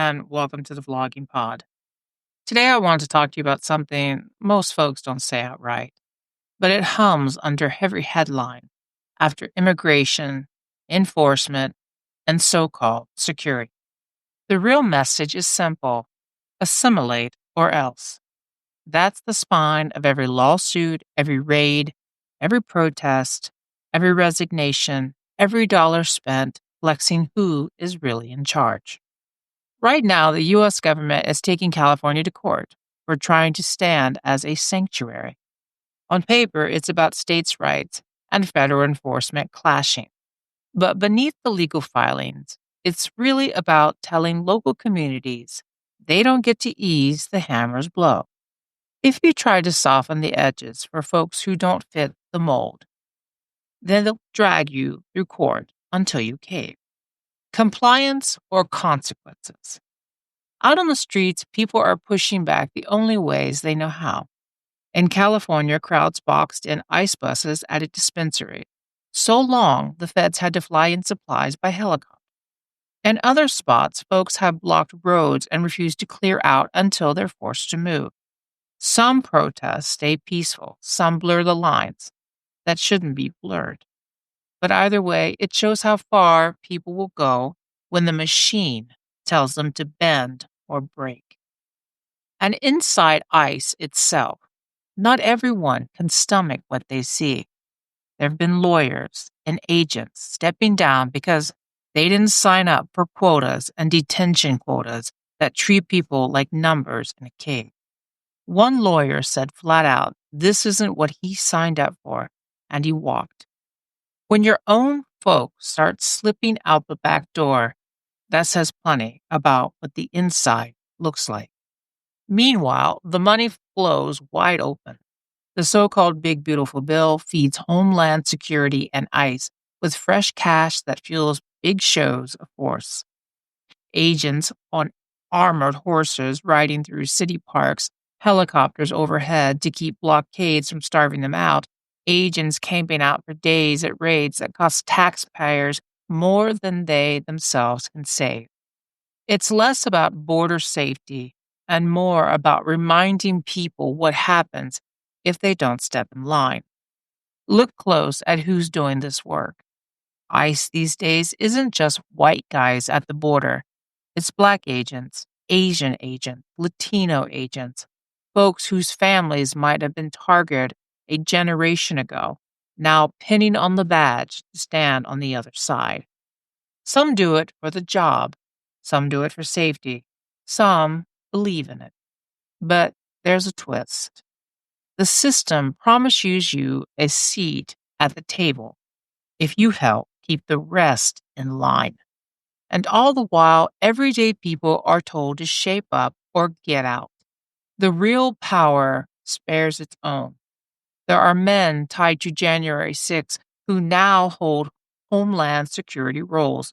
and welcome to the Vlogging Pod. Today, I want to talk to you about something most folks don't say outright, but it hums under every headline after immigration, enforcement, and so called security. The real message is simple: assimilate or else. That's the spine of every lawsuit, every raid, every protest, every resignation, every dollar spent flexing who is really in charge. Right now, the U.S. government is taking California to court for trying to stand as a sanctuary. On paper, it's about states' rights and federal enforcement clashing. But beneath the legal filings, it's really about telling local communities they don't get to ease the hammer's blow. If you try to soften the edges for folks who don't fit the mold, then they'll drag you through court until you cave. Compliance or consequences. Out on the streets, people are pushing back the only ways they know how. In California, crowds boxed in ICE buses at a dispensary. So long, the feds had to fly in supplies by helicopter. In other spots, folks have blocked roads and refused to clear out until they're forced to move. Some protests stay peaceful, some blur the lines that shouldn't be blurred. But either way, it shows how far people will go when the machine tells them to bend or break. And inside ICE itself, not everyone can stomach what they see. There have been lawyers and agents stepping down because they didn't sign up for quotas and detention quotas that treat people like numbers in a cage. One lawyer said flat out, this isn't what he signed up for, and he walked. When your own folks start slipping out the back door, that says plenty about what the inside looks like. Meanwhile, the money flows wide open. The so-called Big Beautiful Bill feeds Homeland Security and ICE with fresh cash that fuels big shows of force. Agents on armored horses riding through city parks, helicopters overhead to keep blockades from starving them out, agents camping out for days at raids that cost taxpayers more than they themselves can save. It's less about border safety and more about reminding people what happens if they don't step in line. Look close at who's doing this work. ICE these days isn't just white guys at the border. It's Black agents, Asian agents, Latino agents, folks whose families might have been targeted a generation ago, now pinning on the badge to stand on the other side. Some do it for the job. Some do it for safety. Some believe in it. But there's a twist. The system promises you a seat at the table if you help keep the rest in line. And all the while, everyday people are told to shape up or get out. The real power spares its own. There are men tied to January 6 who now hold Homeland Security roles.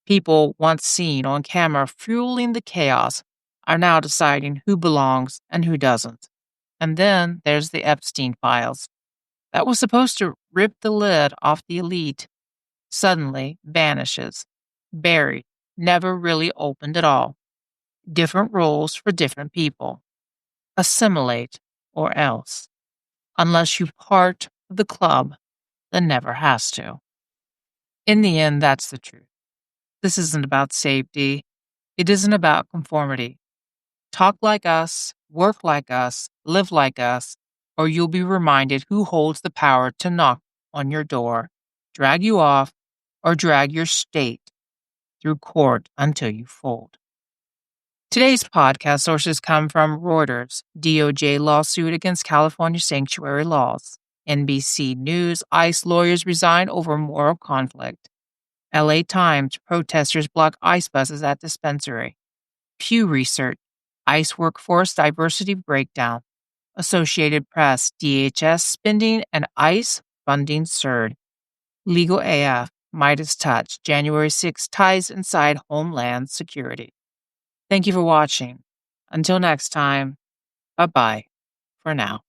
People once seen on camera fueling the chaos are now deciding who belongs and who doesn't. And then there's the Epstein files. That was supposed to rip the lid off the elite. Suddenly vanishes, buried, never really opened at all. Different rules for different people. Assimilate or else. Unless you part of the club that never has to. In the end, that's the truth. This isn't about safety. It isn't about conformity. Talk like us, work like us, live like us, or you'll be reminded who holds the power to knock on your door, drag you off, or drag your state through court until you fold. Today's podcast sources come from Reuters, DOJ lawsuit against California sanctuary laws, NBC News, ICE lawyers resign over moral conflict, LA Times, protesters block ICE buses at dispensary, Pew Research, ICE workforce diversity breakdown, Associated Press, DHS spending and ICE funding surge, Legal AF, Midas Touch, January 6 ties inside Homeland Security. Thank you for watching. Until next time, bye-bye for now.